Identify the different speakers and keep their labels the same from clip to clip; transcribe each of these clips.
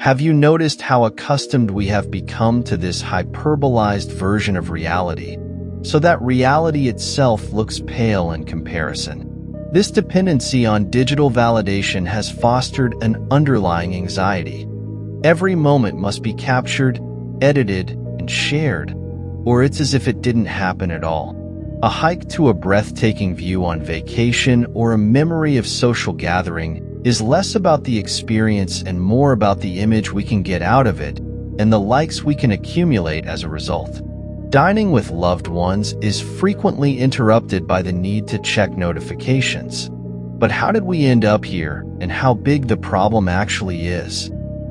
Speaker 1: Have you noticed how accustomed we have become to this hyperbolized version of reality, so that reality itself looks pale in comparison? This dependency on digital validation has fostered an underlying anxiety. Every moment must be captured, edited, and shared, or it's as if it didn't happen at all. A hike to a breathtaking view on vacation or a memory of social gathering is less about the experience and more about the image we can get out of it and the likes we can accumulate as a result. Dining with loved ones is frequently interrupted by the need to check notifications. But how did we end up here, and how big the problem actually is?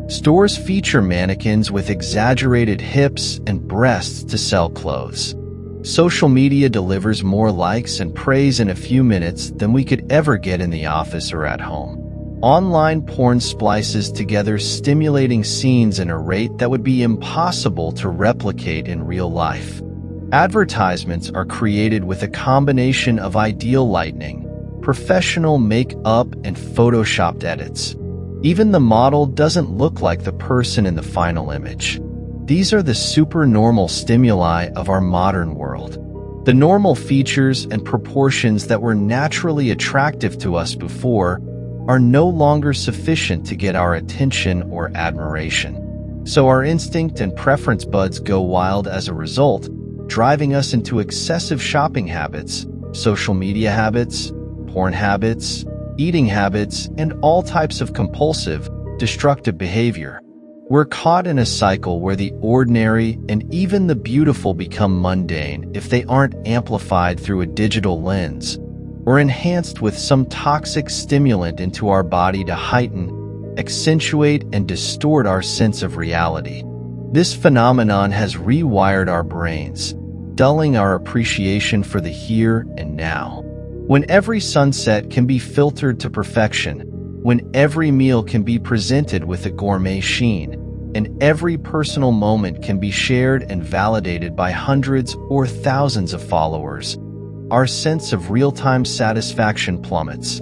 Speaker 1: Stores feature mannequins with exaggerated hips and breasts to sell clothes. Social media delivers more likes and praise in a few minutes than we could ever get in the office or at home. Online porn splices together stimulating scenes at a rate that would be impossible to replicate in real life. Advertisements are created with a combination of ideal lighting, professional make-up, and photoshopped edits. Even the model doesn't look like the person in the final image. These are the supernormal stimuli of our modern world. The normal features and proportions that were naturally attractive to us before are no longer sufficient to get our attention or admiration. So our instinct and preference buds go wild as a result, driving us into excessive shopping habits, social media habits, porn habits, eating habits, and all types of compulsive, destructive behavior. We're caught in a cycle where the ordinary and even the beautiful become mundane if they aren't amplified through a digital lens or enhanced with some toxic stimulant into our body to heighten, accentuate, and distort our sense of reality. This phenomenon has rewired our brains, dulling our appreciation for the here and now. When every sunset can be filtered to perfection, when every meal can be presented with a gourmet sheen, and every personal moment can be shared and validated by hundreds or thousands of followers, our sense of real-time satisfaction plummets.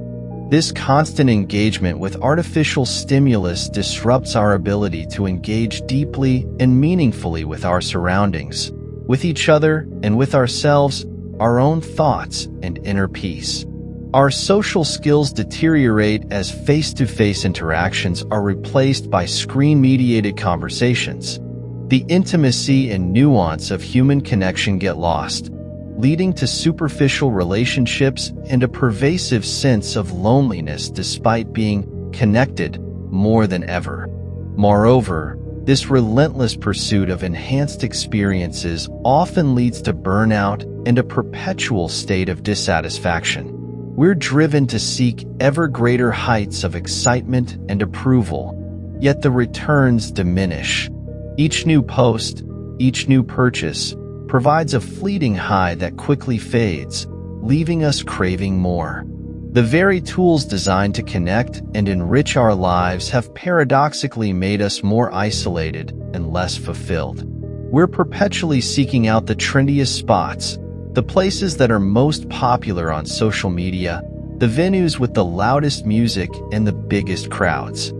Speaker 1: This constant engagement with artificial stimulus disrupts our ability to engage deeply and meaningfully with our surroundings, with each other, and with ourselves, our own thoughts, and inner peace. Our social skills deteriorate as face-to-face interactions are replaced by screen-mediated conversations. The intimacy and nuance of human connection get lost, leading to superficial relationships and a pervasive sense of loneliness despite being connected more than ever. Moreover, this relentless pursuit of enhanced experiences often leads to burnout and a perpetual state of dissatisfaction. We're driven to seek ever greater heights of excitement and approval, yet the returns diminish. Each new post, each new purchase, provides a fleeting high that quickly fades, leaving us craving more. The very tools designed to connect and enrich our lives have paradoxically made us more isolated and less fulfilled. We're perpetually seeking out the trendiest spots, the places that are most popular on social media, the venues with the loudest music and the biggest crowds.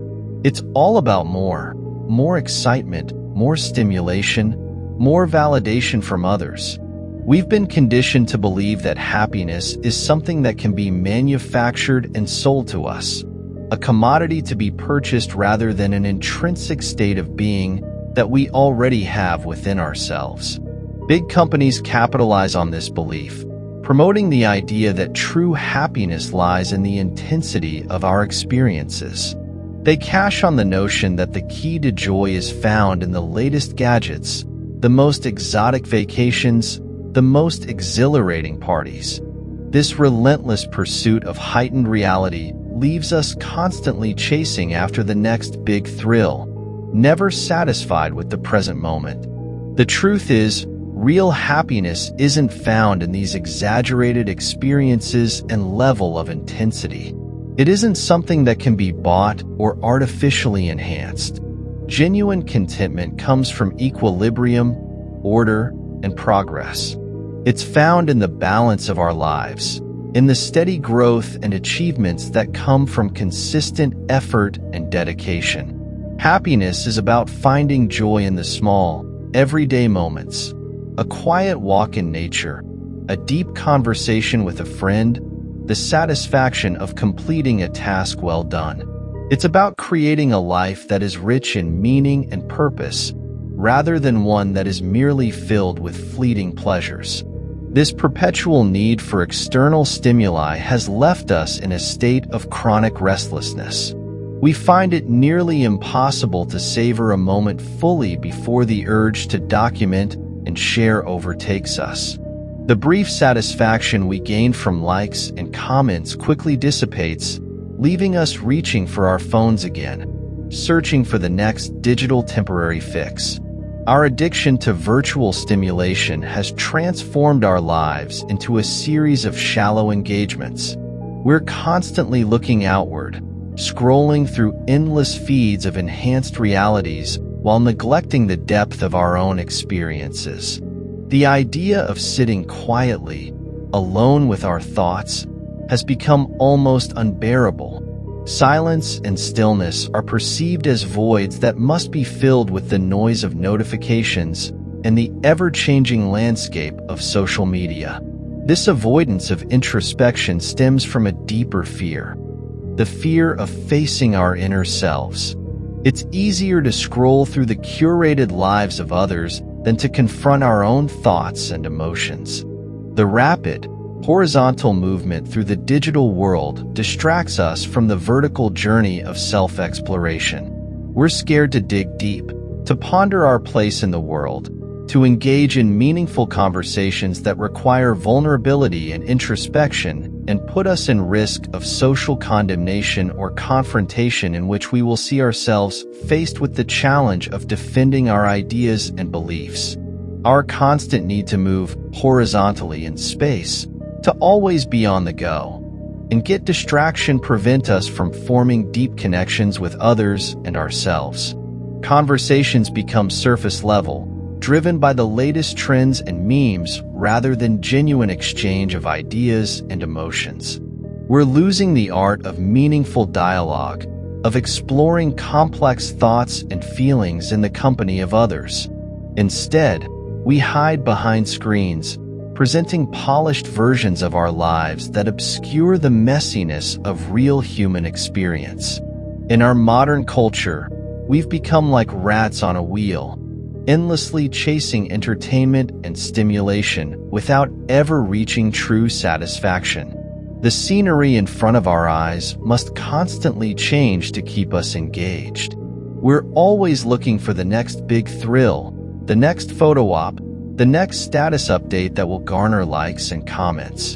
Speaker 1: It's all about more excitement, more stimulation, more validation from others. We've been conditioned to believe that happiness is something that can be manufactured and sold to us, a commodity to be purchased rather than an intrinsic state of being that we already have within ourselves. Big companies capitalize on this belief, promoting the idea that true happiness lies in the intensity of our experiences. They cash on the notion that the key to joy is found in the latest gadgets, the most exotic vacations, the most exhilarating parties. This relentless pursuit of heightened reality leaves us constantly chasing after the next big thrill, never satisfied with the present moment. The truth is, real happiness isn't found in these exaggerated experiences and level of intensity. It isn't something that can be bought or artificially enhanced. Genuine contentment comes from equilibrium, order, and progress. It's found in the balance of our lives, in the steady growth and achievements that come from consistent effort and dedication. Happiness is about finding joy in the small, everyday moments. A quiet walk in nature, a deep conversation with a friend, the satisfaction of completing a task well done. It's about creating a life that is rich in meaning and purpose, rather than one that is merely filled with fleeting pleasures. This perpetual need for external stimuli has left us in a state of chronic restlessness. We find it nearly impossible to savor a moment fully before the urge to document and share overtakes us. The brief satisfaction we gain from likes and comments quickly dissipates, leaving us reaching for our phones again, searching for the next digital temporary fix. Our addiction to virtual stimulation has transformed our lives into a series of shallow engagements. We're constantly looking outward, scrolling through endless feeds of enhanced realities while neglecting the depth of our own experiences. The idea of sitting quietly, alone with our thoughts, has become almost unbearable. Silence and stillness are perceived as voids that must be filled with the noise of notifications and the ever-changing landscape of social media. This avoidance of introspection stems from a deeper fear, the fear of facing our inner selves. It's easier to scroll through the curated lives of others than to confront our own thoughts and emotions. The rapid, horizontal movement through the digital world distracts us from the vertical journey of self-exploration. We're scared to dig deep, to ponder our place in the world, to engage in meaningful conversations that require vulnerability and introspection and put us in risk of social condemnation or confrontation in which we will see ourselves faced with the challenge of defending our ideas and beliefs. Our constant need to move horizontally in space, to always be on the go, and get distraction prevent us from forming deep connections with others and ourselves. Conversations become surface level, driven by the latest trends and memes rather than genuine exchange of ideas and emotions. We're losing the art of meaningful dialogue, of exploring complex thoughts and feelings in the company of others. Instead, we hide behind screens, presenting polished versions of our lives that obscure the messiness of real human experience. In our modern culture, we've become like rats on a wheel, endlessly chasing entertainment and stimulation without ever reaching true satisfaction. The scenery in front of our eyes must constantly change to keep us engaged. We're always looking for the next big thrill, the next photo op, the next status update that will garner likes and comments.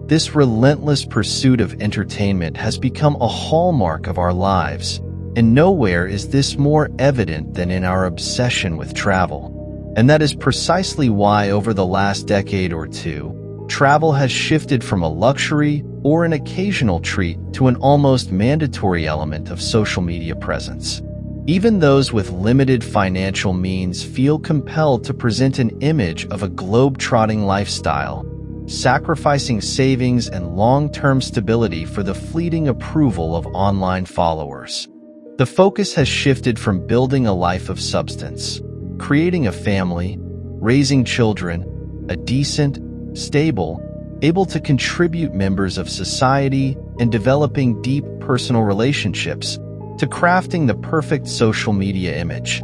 Speaker 1: This relentless pursuit of entertainment has become a hallmark of our lives, and nowhere is this more evident than in our obsession with travel. And that is precisely why over the last decade or two, travel has shifted from a luxury or an occasional treat to an almost mandatory element of social media presence. Even those with limited financial means feel compelled to present an image of a globe-trotting lifestyle, sacrificing savings and long-term stability for the fleeting approval of online followers. The focus has shifted from building a life of substance, creating a family, raising children, a decent, stable, able to contribute members of society, and developing deep personal relationships, to crafting the perfect social media image.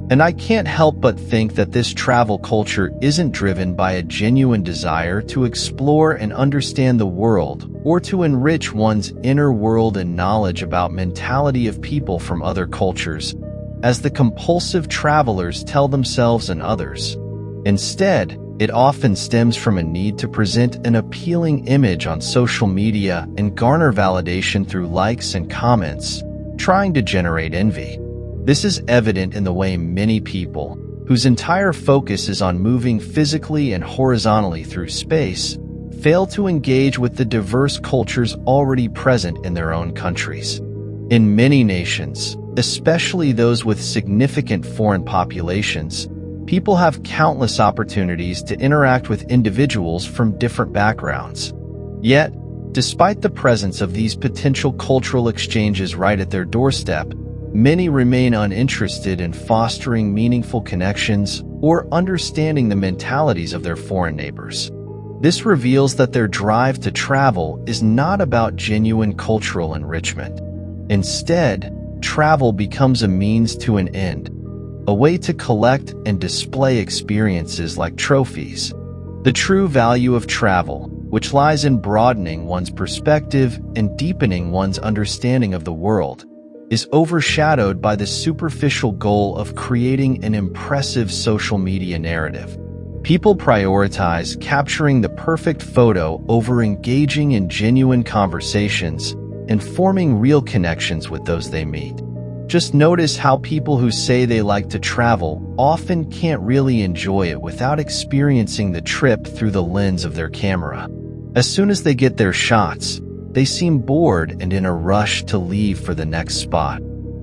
Speaker 1: And I can't help but think that this travel culture isn't driven by a genuine desire to explore and understand the world or to enrich one's inner world and knowledge about mentality of people from other cultures, as the compulsive travelers tell themselves and others. Instead, it often stems from a need to present an appealing image on social media and garner validation through likes and comments, trying to generate envy. This is evident in the way many people, whose entire focus is on moving physically and horizontally through space, fail to engage with the diverse cultures already present in their own countries. In many nations, especially those with significant foreign populations, people have countless opportunities to interact with individuals from different backgrounds. Yet, despite the presence of these potential cultural exchanges right at their doorstep, Many remain uninterested in fostering meaningful connections or understanding the mentalities of their foreign neighbors. This reveals that their drive to travel is not about genuine cultural enrichment. Instead, travel becomes a means to an end, a way to collect and display experiences like trophies. The true value of travel, which lies in broadening one's perspective and deepening one's understanding of the world, is overshadowed by the superficial goal of creating an impressive social media narrative. People prioritize capturing the perfect photo over engaging in genuine conversations and forming real connections with those they meet. Just notice how people who say they like to travel often can't really enjoy it without experiencing the trip through the lens of their camera. As soon as they get their shots, they seem bored and in a rush to leave for the next spot.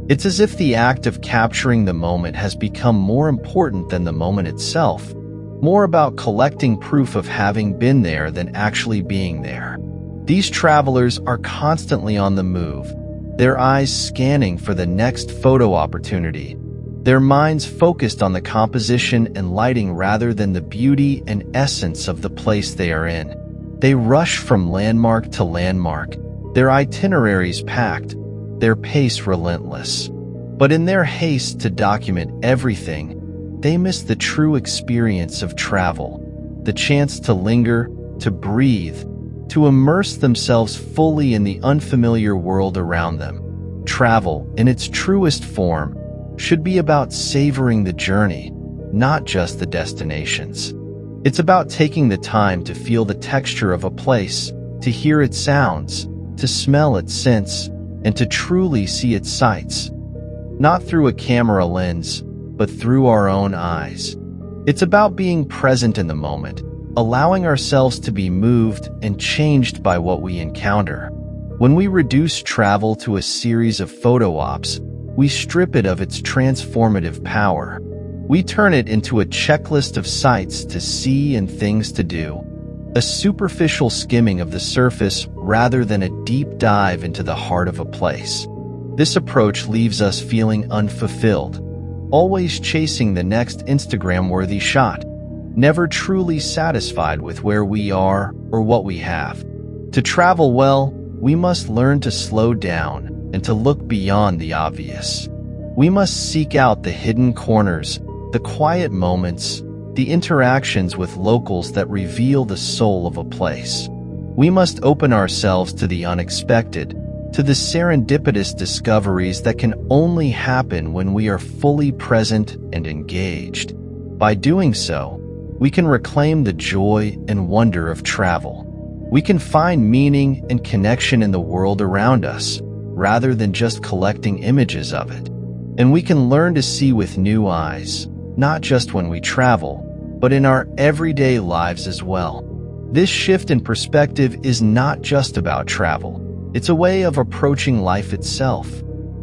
Speaker 1: It's as if the act of capturing the moment has become more important than the moment itself, more about collecting proof of having been there than actually being there. These travelers are constantly on the move, their eyes scanning for the next photo opportunity, their minds focused on the composition and lighting rather than the beauty and essence of the place they are in. They rush from landmark to landmark, their itineraries packed, their pace relentless. But in their haste to document everything, they miss the true experience of travel, the chance to linger, to breathe, to immerse themselves fully in the unfamiliar world around them. Travel, in its truest form, should be about savoring the journey, not just the destinations. It's about taking the time to feel the texture of a place, to hear its sounds, to smell its scents, and to truly see its sights. Not through a camera lens, but through our own eyes. It's about being present in the moment, allowing ourselves to be moved and changed by what we encounter. When we reduce travel to a series of photo ops, we strip it of its transformative power. We turn it into a checklist of sights to see and things to do, a superficial skimming of the surface rather than a deep dive into the heart of a place. This approach leaves us feeling unfulfilled, always chasing the next Instagram-worthy shot, never truly satisfied with where we are or what we have. To travel well, we must learn to slow down and to look beyond the obvious. We must seek out the hidden corners, the quiet moments, the interactions with locals that reveal the soul of a place. We must open ourselves to the unexpected, to the serendipitous discoveries that can only happen when we are fully present and engaged. By doing so, we can reclaim the joy and wonder of travel. We can find meaning and connection in the world around us, rather than just collecting images of it. And we can learn to see with new eyes, not just when we travel, but in our everyday lives as well. This shift in perspective is not just about travel. It's a way of approaching life itself.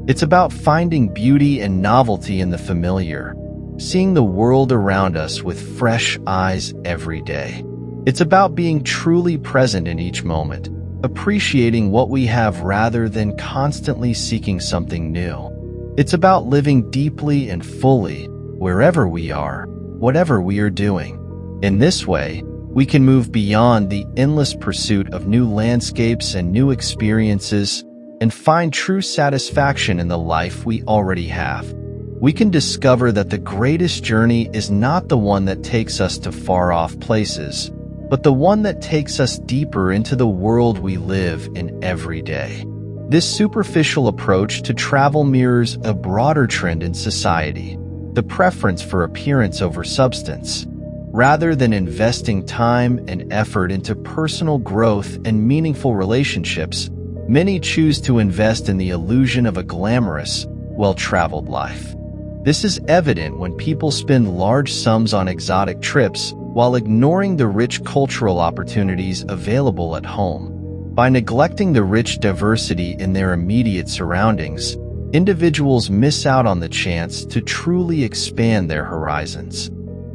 Speaker 1: It's about finding beauty and novelty in the familiar, seeing the world around us with fresh eyes every day. It's about being truly present in each moment, appreciating what we have rather than constantly seeking something new. It's about living deeply and fully, wherever we are, whatever we are doing. In this way, we can move beyond the endless pursuit of new landscapes and new experiences and find true satisfaction in the life we already have. We can discover that the greatest journey is not the one that takes us to far-off places, but the one that takes us deeper into the world we live in every day. This superficial approach to travel mirrors a broader trend in society, the preference for appearance over substance. Rather than investing time and effort into personal growth and meaningful relationships, many choose to invest in the illusion of a glamorous, well-traveled life. This is evident when people spend large sums on exotic trips while ignoring the rich cultural opportunities available at home. By neglecting the rich diversity in their immediate surroundings, individuals miss out on the chance to truly expand their horizons.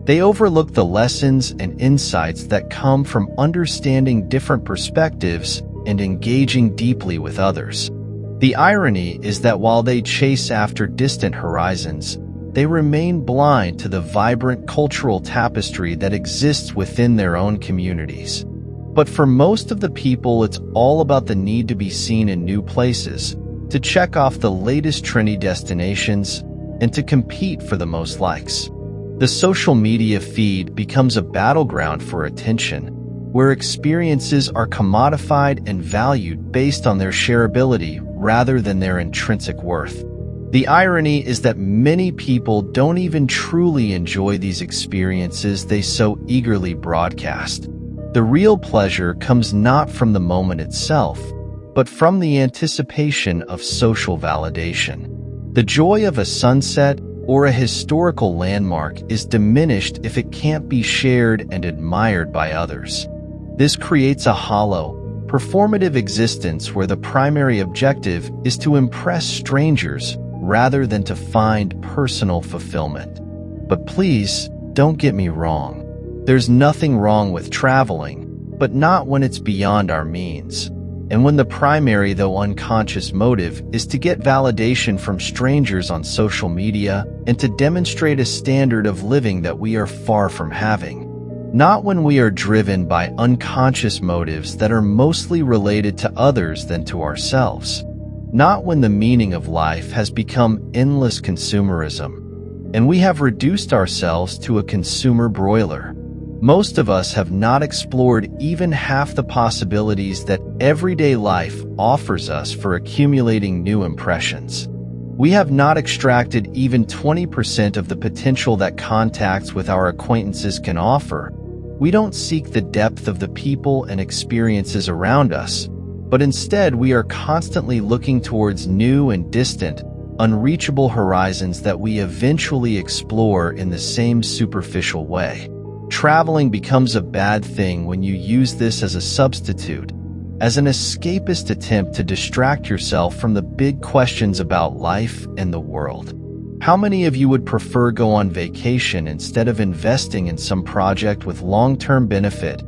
Speaker 1: They overlook the lessons and insights that come from understanding different perspectives and engaging deeply with others. The irony is that while they chase after distant horizons, they remain blind to the vibrant cultural tapestry that exists within their own communities. But for most of the people, it's all about the need to be seen in new places, to check off the latest trendy destinations, and to compete for the most likes. The social media feed becomes a battleground for attention, where experiences are commodified and valued based on their shareability rather than their intrinsic worth. The irony is that many people don't even truly enjoy these experiences they so eagerly broadcast. The real pleasure comes not from the moment itself, but from the anticipation of social validation. The joy of a sunset or a historical landmark is diminished if it can't be shared and admired by others. This creates a hollow, performative existence where the primary objective is to impress strangers rather than to find personal fulfillment. But please, don't get me wrong. There's nothing wrong with traveling, but not when it's beyond our means. And when the primary, though unconscious, motive is to get validation from strangers on social media and to demonstrate a standard of living that we are far from having. Not when we are driven by unconscious motives that are mostly related to others than to ourselves. Not when the meaning of life has become endless consumerism, and we have reduced ourselves to a consumer broiler. Most of us have not explored even half the possibilities that everyday life offers us for accumulating new impressions. We have not extracted even 20% of the potential that contacts with our acquaintances can offer. We don't seek the depth of the people and experiences around us, but instead we are constantly looking towards new and distant, unreachable horizons that we eventually explore in the same superficial way. Traveling becomes a bad thing when you use this as a substitute, as an escapist attempt to distract yourself from the big questions about life and the world. How many of you would prefer go on vacation instead of investing in some project with long-term benefit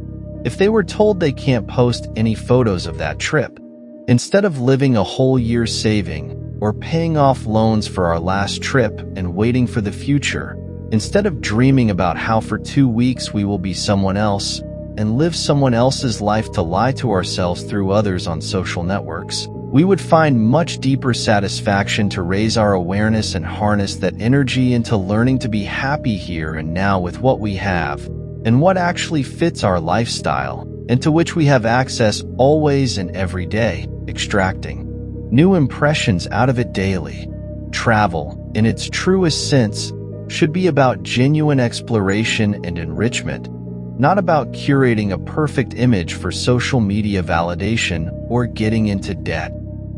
Speaker 1: if they were told they can't post any photos of that trip? Instead of living a whole year saving or paying off loans for our last trip and waiting for the future, instead of dreaming about how for 2 weeks we will be someone else and live someone else's life to lie to ourselves through others on social networks, we would find much deeper satisfaction to raise our awareness and harness that energy into learning to be happy here and now with what we have and what actually fits our lifestyle and to which we have access always and every day, extracting new impressions out of it daily. Travel, in its truest sense, should be about genuine exploration and enrichment, not about curating a perfect image for social media validation or getting into debt.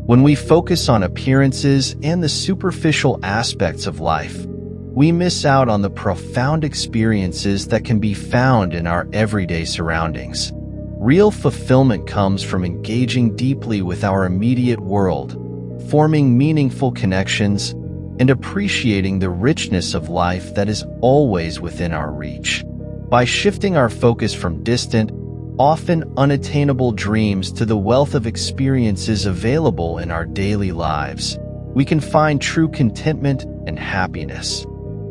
Speaker 1: When we focus on appearances and the superficial aspects of life, we miss out on the profound experiences that can be found in our everyday surroundings. Real fulfillment comes from engaging deeply with our immediate world, forming meaningful connections, and appreciating the richness of life that is always within our reach. By shifting our focus from distant, often unattainable dreams to the wealth of experiences available in our daily lives, we can find true contentment and happiness.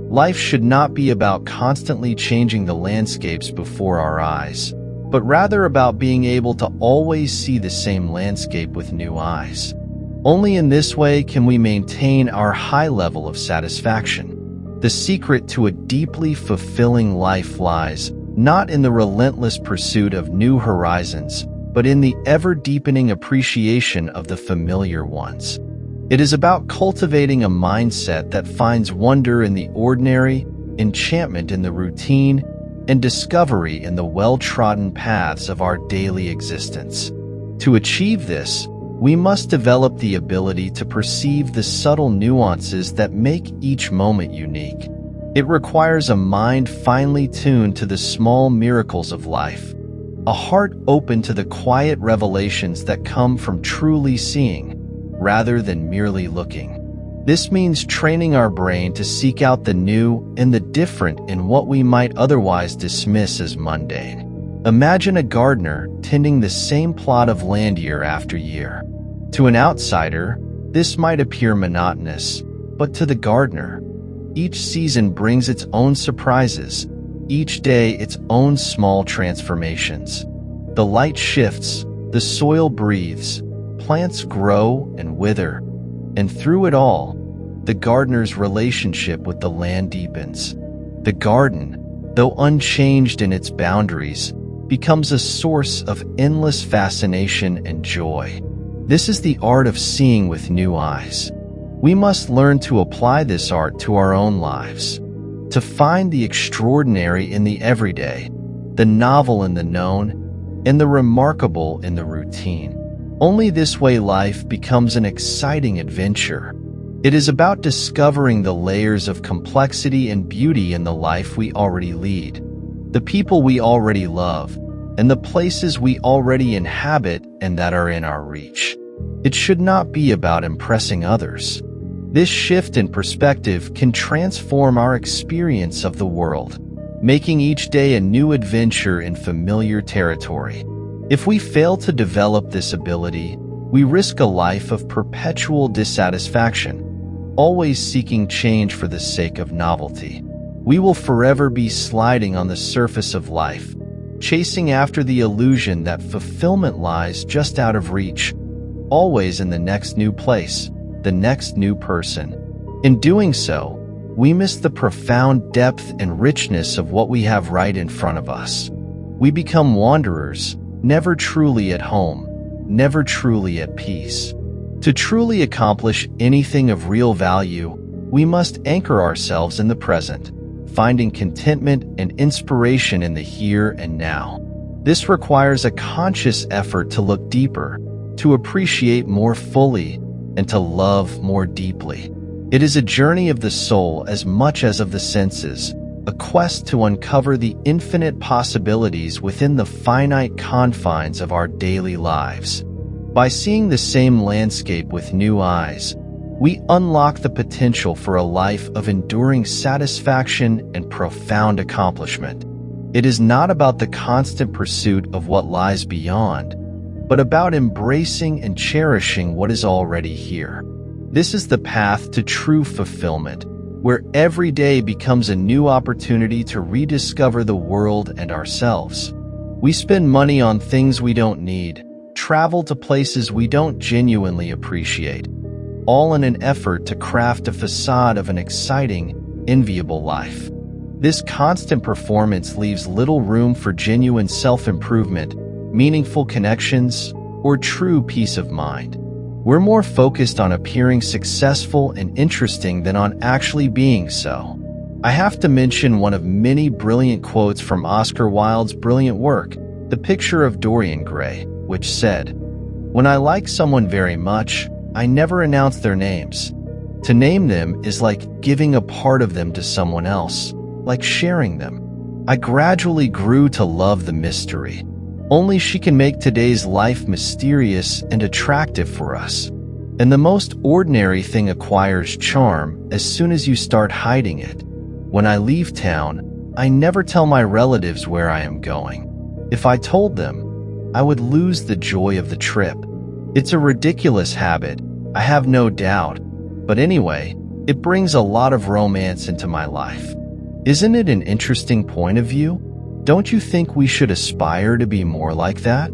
Speaker 1: Life should not be about constantly changing the landscapes before our eyes, but rather about being able to always see the same landscape with new eyes. Only in this way can we maintain our high level of satisfaction. The secret to a deeply fulfilling life lies not in the relentless pursuit of new horizons, but in the ever-deepening appreciation of the familiar ones. It is about cultivating a mindset that finds wonder in the ordinary, enchantment in the routine, and discovery in the well-trodden paths of our daily existence. To achieve this, we must develop the ability to perceive the subtle nuances that make each moment unique. It requires a mind finely tuned to the small miracles of life, a heart open to the quiet revelations that come from truly seeing, rather than merely looking. This means training our brain to seek out the new and the different in what we might otherwise dismiss as mundane. Imagine a gardener tending the same plot of land year after year. To an outsider, This might appear monotonous, but to the gardener, each season brings its own surprises, each day its own small transformations. The light shifts, the soil breathes, plants grow and wither, and through it all, the gardener's relationship with the land deepens. The garden, though unchanged in its boundaries, becomes a source of endless fascination and joy. This is the art of seeing with new eyes. We must learn to apply this art to our own lives, to find the extraordinary in the everyday, the novel in the known, and the remarkable in the routine. Only this way life becomes an exciting adventure. It is about discovering the layers of complexity and beauty in the life we already lead, the people we already love, and the places we already inhabit and that are in our reach. It should not be about impressing others. This shift in perspective can transform our experience of the world, making each day a new adventure in familiar territory. If we fail to develop this ability, we risk a life of perpetual dissatisfaction, always seeking change for the sake of novelty. We will forever be sliding on the surface of life, chasing after the illusion that fulfillment lies just out of reach, always in the next new place, the next new person. In doing so, we miss the profound depth and richness of what we have right in front of us. We become wanderers, never truly at home, never truly at peace. To truly accomplish anything of real value, we must anchor ourselves in the present, finding contentment and inspiration in the here and now. This requires a conscious effort to look deeper, to appreciate more fully, and to love more deeply. It is a journey of the soul as much as of the senses, a quest to uncover the infinite possibilities within the finite confines of our daily lives. By seeing the same landscape with new eyes, we unlock the potential for a life of enduring satisfaction and profound accomplishment. It is not about the constant pursuit of what lies beyond, but about embracing and cherishing what is already here. This is the path to true fulfillment, where every day becomes a new opportunity to rediscover the world and ourselves. We spend money on things we don't need, travel to places we don't genuinely appreciate, all in an effort to craft a facade of an exciting, enviable life. This constant performance leaves little room for genuine self-improvement, meaningful connections, or true peace of mind. We're more focused on appearing successful and interesting than on actually being so. I have to mention one of many brilliant quotes from Oscar Wilde's brilliant work, The Picture of Dorian Gray, which said, "When I like someone very much, I never announce their names. To name them is like giving a part of them to someone else, like sharing them. I gradually grew to love the mystery. Only she can make today's life mysterious and attractive for us. And the most ordinary thing acquires charm as soon as you start hiding it. When I leave town, I never tell my relatives where I am going. If I told them, I would lose the joy of the trip. It's a ridiculous habit, I have no doubt, but anyway, it brings a lot of romance into my life. Isn't it an interesting point of view? Don't you think we should aspire to be more like that?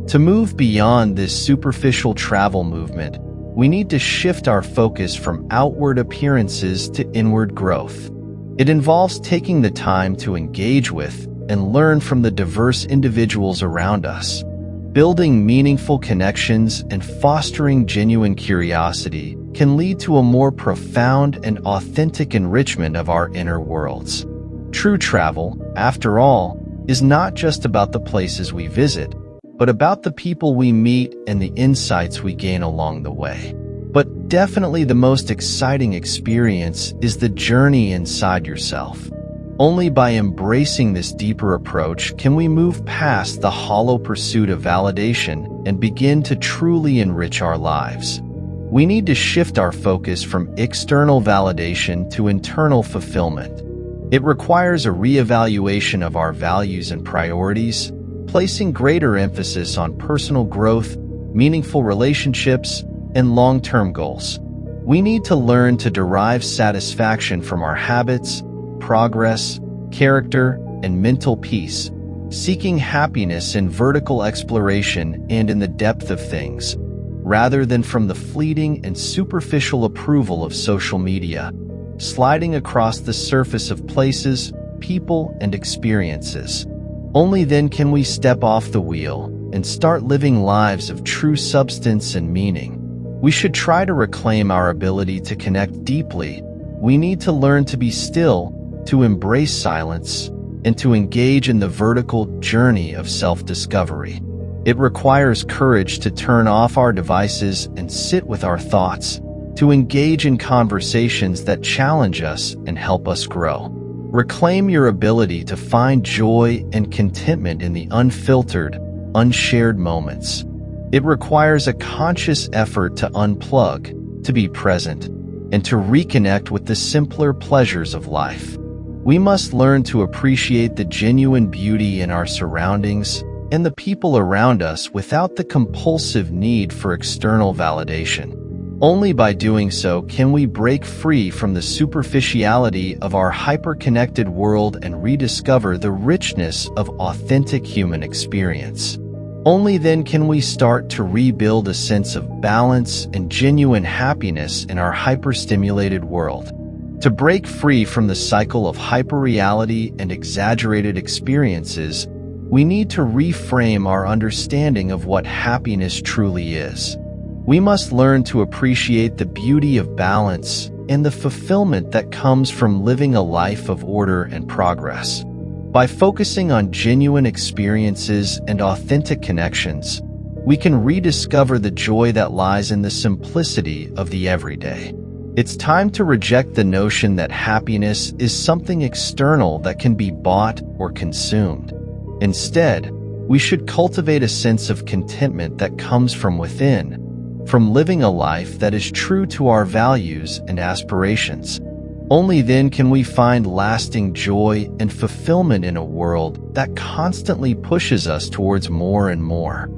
Speaker 1: To move beyond this superficial travel movement, we need to shift our focus from outward appearances to inward growth. It involves taking the time to engage with and learn from the diverse individuals around us, building meaningful connections and fostering genuine curiosity can lead to a more profound and authentic enrichment of our inner worlds. True travel, after all, is not just about the places we visit, but about the people we meet and the insights we gain along the way. But definitely the most exciting experience is the journey inside yourself. Only by embracing this deeper approach can we move past the hollow pursuit of validation and begin to truly enrich our lives. We need to shift our focus from external validation to internal fulfillment. It requires a reevaluation of our values and priorities, placing greater emphasis on personal growth, meaningful relationships, and long-term goals. We need to learn to derive satisfaction from our habits, progress, character, and mental peace, seeking happiness in vertical exploration and in the depth of things, rather than from the fleeting and superficial approval of social media, sliding across the surface of places, people, and experiences. Only then can we step off the wheel and start living lives of true substance and meaning. We should try to reclaim our ability to connect deeply. We need to learn to be still, to embrace silence, and to engage in the vertical journey of self-discovery. It requires courage to turn off our devices and sit with our thoughts, to engage in conversations that challenge us and help us grow. Reclaim your ability to find joy and contentment in the unfiltered, unshared moments. It requires a conscious effort to unplug, to be present, and to reconnect with the simpler pleasures of life. We must learn to appreciate the genuine beauty in our surroundings and the people around us without the compulsive need for external validation. Only by doing so can we break free from the superficiality of our hyper-connected world and rediscover the richness of authentic human experience. Only then can we start to rebuild a sense of balance and genuine happiness in our hyper-stimulated world. To break free from the cycle of hyperreality and exaggerated experiences, we need to reframe our understanding of what happiness truly is. We must learn to appreciate the beauty of balance and the fulfillment that comes from living a life of order and progress. By focusing on genuine experiences and authentic connections, we can rediscover the joy that lies in the simplicity of the everyday. It's time to reject the notion that happiness is something external that can be bought or consumed. Instead, we should cultivate a sense of contentment that comes from within, from living a life that is true to our values and aspirations. Only then can we find lasting joy and fulfillment in a world that constantly pushes us towards more and more.